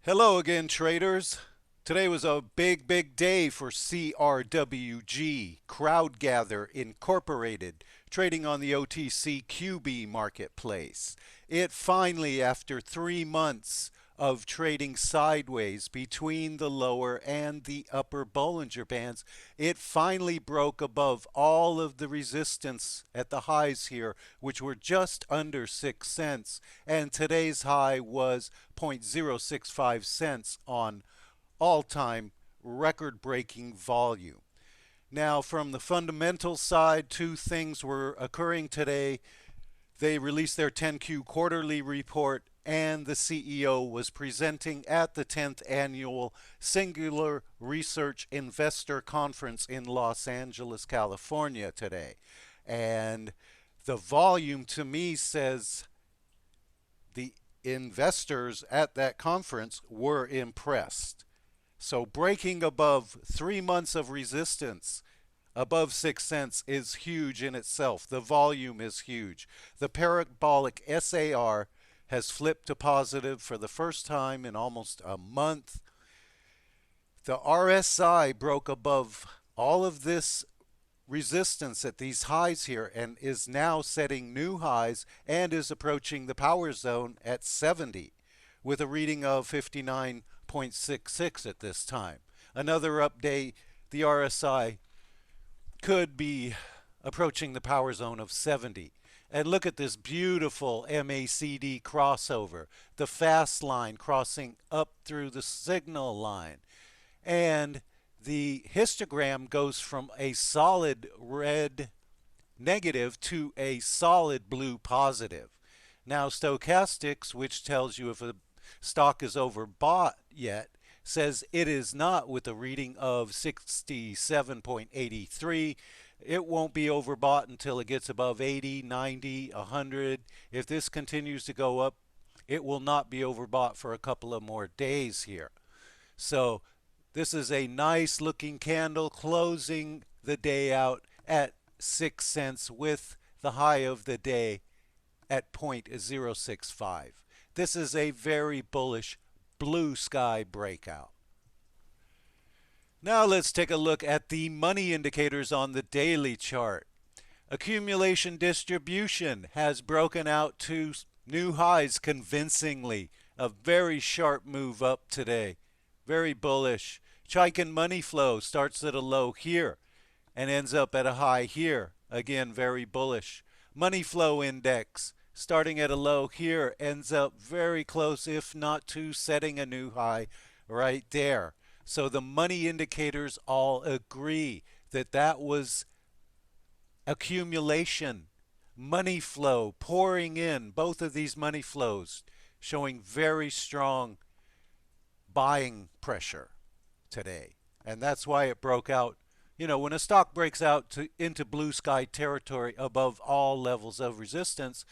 Hello again, traders. Today was a big day for CRWG, CrowdGather Incorporated, trading on the OTCQB marketplace. It finally, after 3 months of trading sideways between the lower and the upper Bollinger Bands, it finally broke above all of the resistance at the highs here, which were just under 6 cents. And today's high was 0.065 cents on all-time record-breaking volume. Now, from the fundamental side, two things were occurring today. They released their 10Q quarterly report, and the CEO was presenting at the 10th annual Singular Research Investor Conference in Los Angeles, California today. And the volume to me says the investors at that conference were impressed. So breaking above 3 months of resistance above 6 cents is huge in itself. The volume is huge. The parabolic SAR has flipped to positive for the first time in almost a month. The RSI broke above all of this resistance at these highs here and is now setting new highs and is approaching the power zone at 70 with a reading of 59.66 at this time. Another update, the RSI could be approaching the power zone of 70. And look at this beautiful MACD crossover, the fast line crossing up through the signal line. And the histogram goes from a solid red negative to a solid blue positive. Now, stochastics, which tells you if a stock is overbought yet, says it is not with a reading of 67.83. It won't be overbought until it gets above 80, 90, 100. If this continues to go up, it will not be overbought for a couple of more days here. So this is a nice looking candle closing the day out at 6 cents with the high of the day at 0.065. This is a very bullish blue sky breakout. Now let's take a look at the money indicators on the daily chart. Accumulation distribution has broken out to new highs convincingly. A very sharp move up today. Very bullish. Chaikin money flow starts at a low here and ends up at a high here. Again, very bullish. Money flow index starting at a low here ends up very close, if not to setting a new high right there. So the money indicators all agree that that was accumulation, money flow pouring in, both of these money flows showing very strong buying pressure today. And that's why it broke out. You know, when a stock breaks out into blue sky territory above all levels of resistance,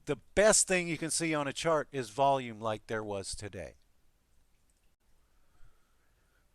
the best thing you can see on a chart is volume like there was today.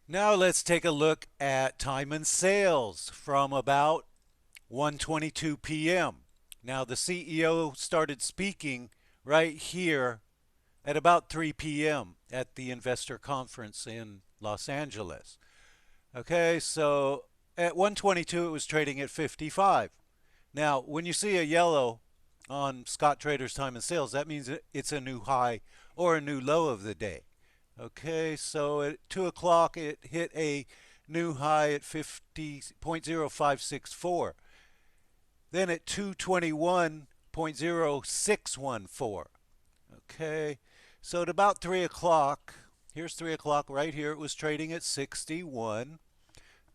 Now let's take a look at time and sales from about 1:22 p.m. Now the CEO started speaking right here at about 3 p.m. at the investor conference in Los Angeles. Okay, so at 1:22 it was trading at 55. Now when you see a yellow on Scott Trader's time and sales, that means it's a new high or a new low of the day. Okay, so at 2 o'clock it hit a new high at 50.0564. Then at 221.0614. Okay, so at about 3 o'clock, here's 3 o'clock right here, it was trading at 61.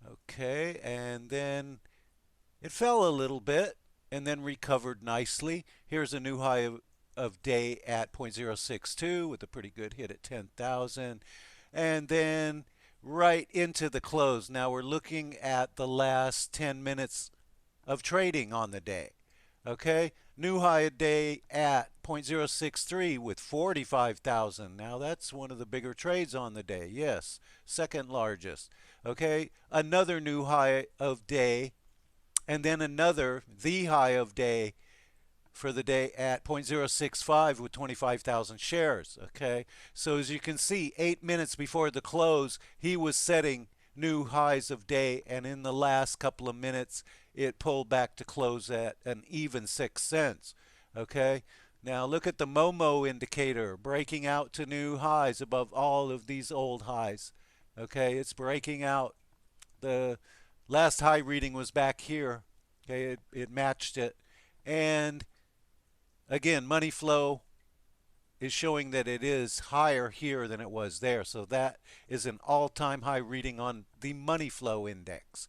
Okay, and then it fell a little bit and then recovered nicely. Here's a new high of day at 0.062 with a pretty good hit at 10,000. And then right into the close. Now we're looking at the last 10 minutes of trading on the day. Okay, new high a day at 0.063 with 45,000. Now that's one of the bigger trades on the day. Yes, second largest. Okay, another new high of day, and then another, the high of day for the day at 0.065 with 25,000 shares. Okay, so as you can see, 8 minutes before the close, he was setting new highs of day, and in the last couple of minutes, it pulled back to close at an even 6 cents. Okay, now look at the Momo indicator breaking out to new highs above all of these old highs. Okay, it's breaking out. The last high reading was back here. Okay, it matched it. And again, money flow is showing that it is higher here than it was there. So that is an all-time high reading on the money flow index.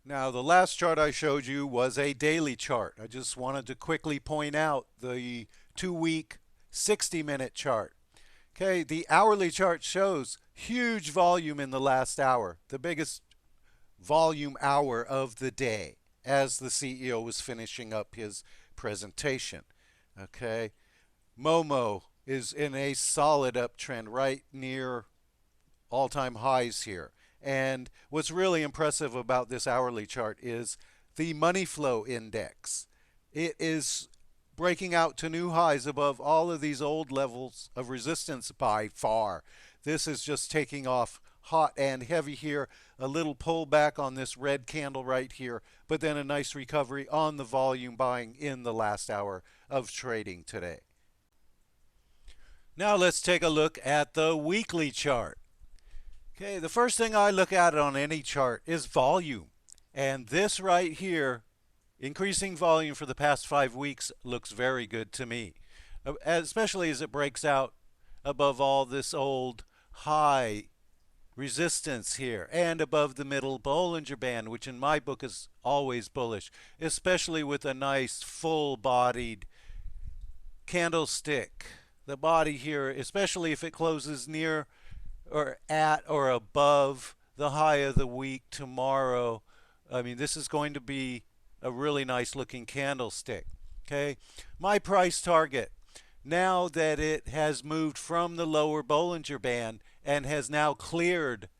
Now, the last chart I showed you was a daily chart. I just wanted to quickly point out the 2-week 60-minute chart. Okay, the hourly chart shows huge volume in the last hour, the biggest volume hour of the day, as the CEO was finishing up his presentation. Okay, Momo is in a solid uptrend right near all-time highs here. And what's really impressive about this hourly chart is the money flow index. It is breaking out to new highs above all of these old levels of resistance by far. This is just taking off hot and heavy here. A little pullback on this red candle right here, but then a nice recovery on the volume buying in the last hour of trading today. Now let's take a look at the weekly chart. Okay, the first thing I look at on any chart is volume. And this right here, increasing volume for the past 5 weeks, looks very good to me. Especially as it breaks out above all this old high resistance here and above the middle Bollinger Band, which in my book is always bullish, especially with a nice full-bodied candlestick. The body here, especially if it closes near or at or above the high of the week tomorrow. I mean, this is going to be a really nice looking candlestick. Okay, my price target, now that it has moved from the lower Bollinger Band and has now cleared,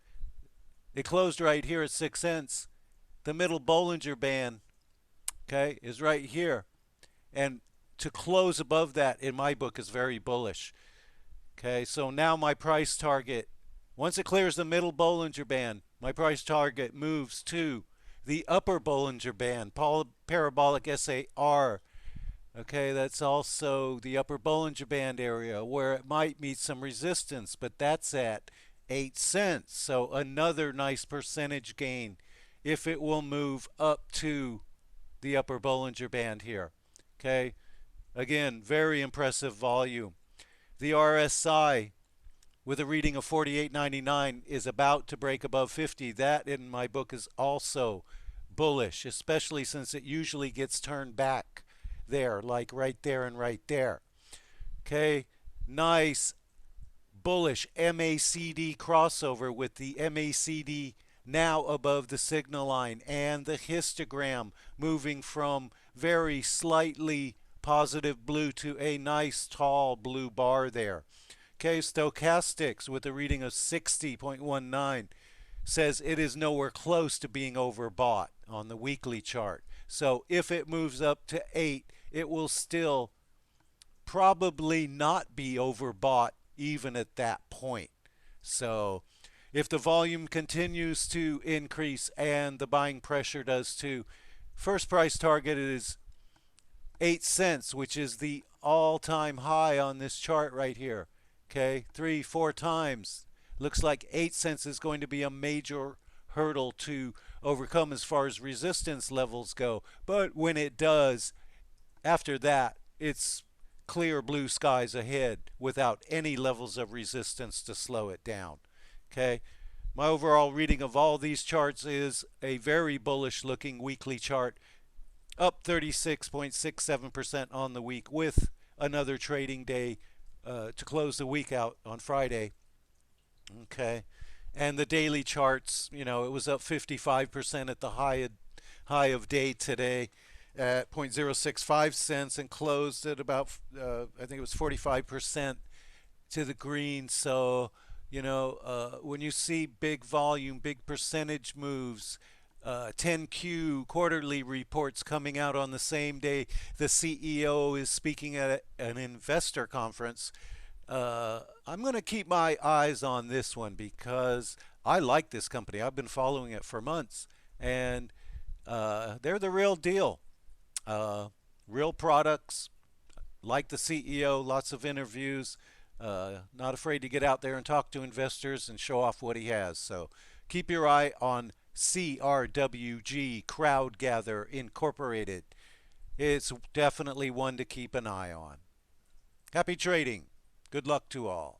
it closed right here at 6 cents. The middle Bollinger Band, okay, is right here. And to close above that in my book is very bullish. Okay, so now my price target, once it clears the middle Bollinger Band, my price target moves to the upper Bollinger Band, parabolic SAR. Okay, that's also the upper Bollinger Band area where it might meet some resistance, but that's at 8 cents. So another nice percentage gain if it will move up to the upper Bollinger Band here. Okay, again, very impressive volume. The RSI with a reading of 48.99 is about to break above 50. That in my book is also bullish, especially since it usually gets turned back there, like right there and right there. Okay, nice bullish MACD crossover with the MACD now above the signal line and the histogram moving from very slightly positive blue to a nice tall blue bar there. Okay, stochastics with a reading of 60.19 says it is nowhere close to being overbought on the weekly chart. So if it moves up to 8, it will still probably not be overbought even at that point. So if the volume continues to increase and the buying pressure does too, first price target is 8 cents, which is the all-time high on this chart right here. Okay, 3-4 times. Looks like 8 cents is going to be a major hurdle to overcome as far as resistance levels go. But when it does, after that, it's clear blue skies ahead without any levels of resistance to slow it down. Okay, my overall reading of all these charts is a very bullish looking weekly chart, up 36.67% on the week with another trading day to close the week out on Friday. Okay, and the daily charts, you know, it was up 55% at the high of day today at 0.065 cents and closed at about I think it was 45% to the green. So you know, when you see big volume, big percentage moves, 10Q quarterly reports coming out on the same day the CEO is speaking at an investor conference. I'm going to keep my eyes on this one because I like this company. I've been following it for months, and they're the real deal. Uh, Real products, like the CEO, lots of interviews, not afraid to get out there and talk to investors and show off what he has. So keep your eye on CRWG, CrowdGather Incorporated. It's definitely one to keep an eye on. Happy trading. Good luck to all.